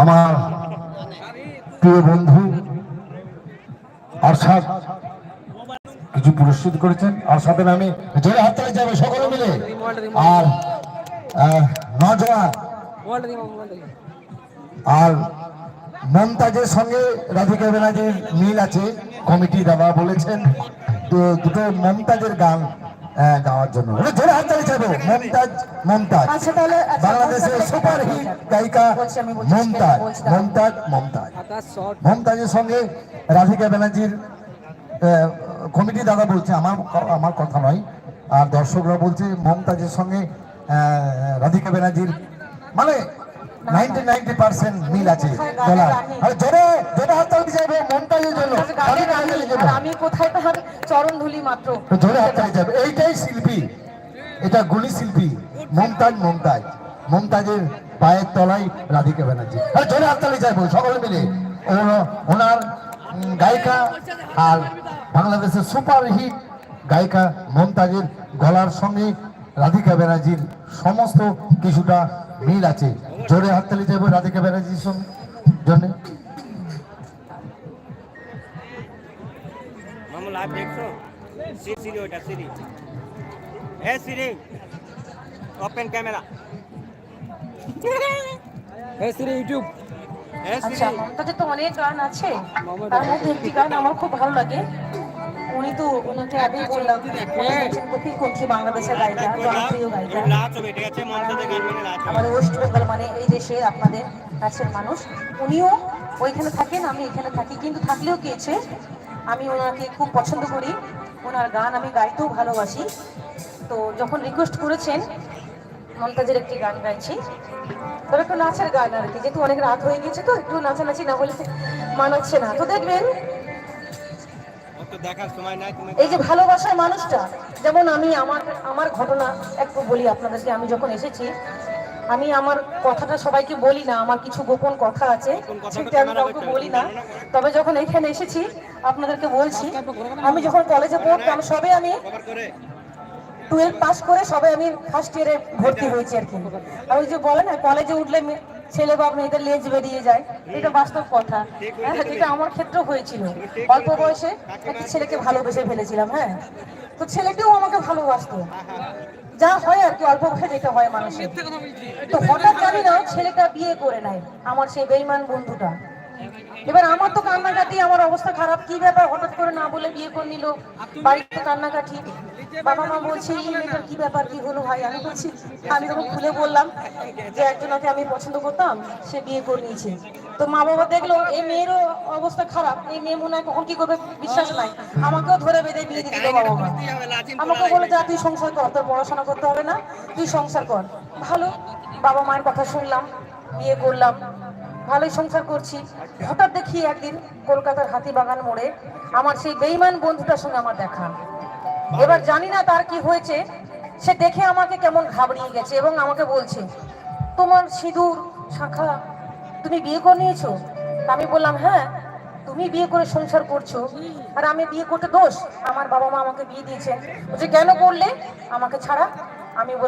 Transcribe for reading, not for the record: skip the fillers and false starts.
আমার প্রিয় বন্ধু অর্ষাদ কিছু পুরস্কৃত করেছেন। অর্ষাদের আমি জোরে হাততালি যাবে সকলে মিলে। আর নজওয়ান আর মমতাজের সঙ্গে রাধিকা ব্যানার্জির মিল আছে। কমিটি দাদা বলেছেন দুটো মমতাজের গান গাওয়ার জন্য জোরে হাততালি যাবে। মমতাজ মমতাজ বাংলাদেশের সুপার হিট গায়িকা মমতাজ মমতাজ মমতাজ মমতাজের সঙ্গে রাধিকা ব্যানার্জির কমিটি দাদা বলছে, আমার কথা নয়, আর দর্শকরা বলছে মমতাজের সঙ্গে রাধিকা ব্যানার্জির মানে 90% মিল আছে। আমি কোথায় তার চরণ ধুলি মাত্র। জোরে হাততালি যাবে। এইটাই শিল্পী, এটা গুণী শিল্পী মমতাজ। মমতাজ মমতাজের পায়ের তলায় রাধিকা ব্যানার্জি। জোরে হাততালি যাবে সকলে মিলে। ওনার গায়িকা আর বাংলাদেশের সুপার হিট গায়িকা মমতাজের গলার সঙ্গে রাধিকা ব্যানার্জির সমস্ত কিছুটা মিল আছে। জোরে হাততালি যাবে রাধিকা ব্যানার্জির জন্য। Open camera. ইউটিউব। আচ্ছা, মমতাজের তো অনেক গান আছে, তার মধ্যে একটি গান আমার খুব ভালো লাগে। উনি তো ওনাকে আগেই বললাম বাংলাদেশের গায়িকা, জনপ্রিয় গায়িকা, আমাদের ওয়েস্ট বেঙ্গল মানে এই দেশে আপনাদের কাছের মানুষ। উনিও ওইখানে থাকেন, আমি এখানে থাকি, কিন্তু থাকলেও গিয়েছে আমি ওনাকে খুব পছন্দ করি। ওনার গান আমি গাইতেও ভালোবাসি। তো যখন রিকোয়েস্ট করেছেন মমতাজের একটি গান গাইছি, তবে একটু নাচের গান আর কি, যেহেতু অনেক রাত হয়ে গেছে তো একটু নাচানাচি না হলে মানাচ্ছে না। তো দেখবেন এই যে ভালোবাসার মানুষটা, যেমন আমি আমার ঘটনা একটু বলি আপনাদেরকে। আমি যখন এসেছি, আমি আমার কথাটা সবাইকে বলি না, আমার কিছু গোপন কথা আছে, সেটা আমি কাউকে বলি না। তবে যখন এখানে এসেছি আপনাদেরকে বলছি, আমি যখন কলেজে পড়তাম সবে আমি 12 পাস করে সবে আমি ফার্স্ট ইয়ারে ভর্তি হয়েছি আর কি। আর ওই যে বলে না কলেজে উঠলে ছেলে বা মেয়েদের লেজ বেরিয়ে যায়, এটা বাস্তব কথা। হ্যাঁ, যেটা আমার ক্ষেত্রে হয়েছিল। অল্প বয়সে একটা ছেলেকে ভালোবেসে ফেলেছিলাম। হ্যাঁ, তো ছেলেটিও আমাকে ভালোবাসতো, যা হয় আর কি, অল্প বয়সে যেটা হয় মানুষের। তো হঠাৎ জানি না ছেলেটা বিয়ে করে নেয়, আমার সেই বেঈমান বন্ধুটা। এবার আমার তো কান্নাকাটি, আমার অবস্থা খারাপ, কি ব্যাপার হঠাৎ করে না বলে বিয়ে করে নিল, বাড়িতে কান্নাকাটি। বাবা মা বলছে এই মেয়েটার কি ব্যাপার, কি হলো ভাই? আমি বলছি, আমি তখন খুলে বললাম যে একজনকে আমি পছন্দ করতাম, সে বিয়ে করে নিয়েছে। তো মা বাবা দেখলো এই মেয়েরও অবস্থা খারাপ, এই মেয়ে মনে হয় কখন কি করবে বিশ্বাস নাই, আমাকেও ধরে বেঁধে বিয়ে দিয়ে দিল বাবা মা। আমাকে বলে যা তুই সংসার কর, তোর পড়াশোনা করতে হবে না, তুই সংসার কর। ভালো, বাবা মায়ের কথা শুনলাম, বিয়ে করলাম, ভালোই সংসার করছি। হঠাৎ দেখি একদিন কলকাতার হাতিবাগান মোড়ে আমার সেই বেঈমান বন্ধুটার সঙ্গে আমার দেখা। এবার জানি না তার কি হয়েছে, সে দেখে আমাকে কেমন ঘাবড়িয়ে গেছে এবং আমাকে বলছে, তোমার সিঁদুর শাখা তুমি বিয়ে করে নিয়েছো? আমি বললাম হ্যাঁ। তুমি বিয়ে করে সংসার করছো আর আমি বিয়ে করতে দোষ? আমার বাবা মা আমাকে বিয়ে দিয়েছেন। বলছে কেন করলে আমাকে ছাড়া? আমি বললাম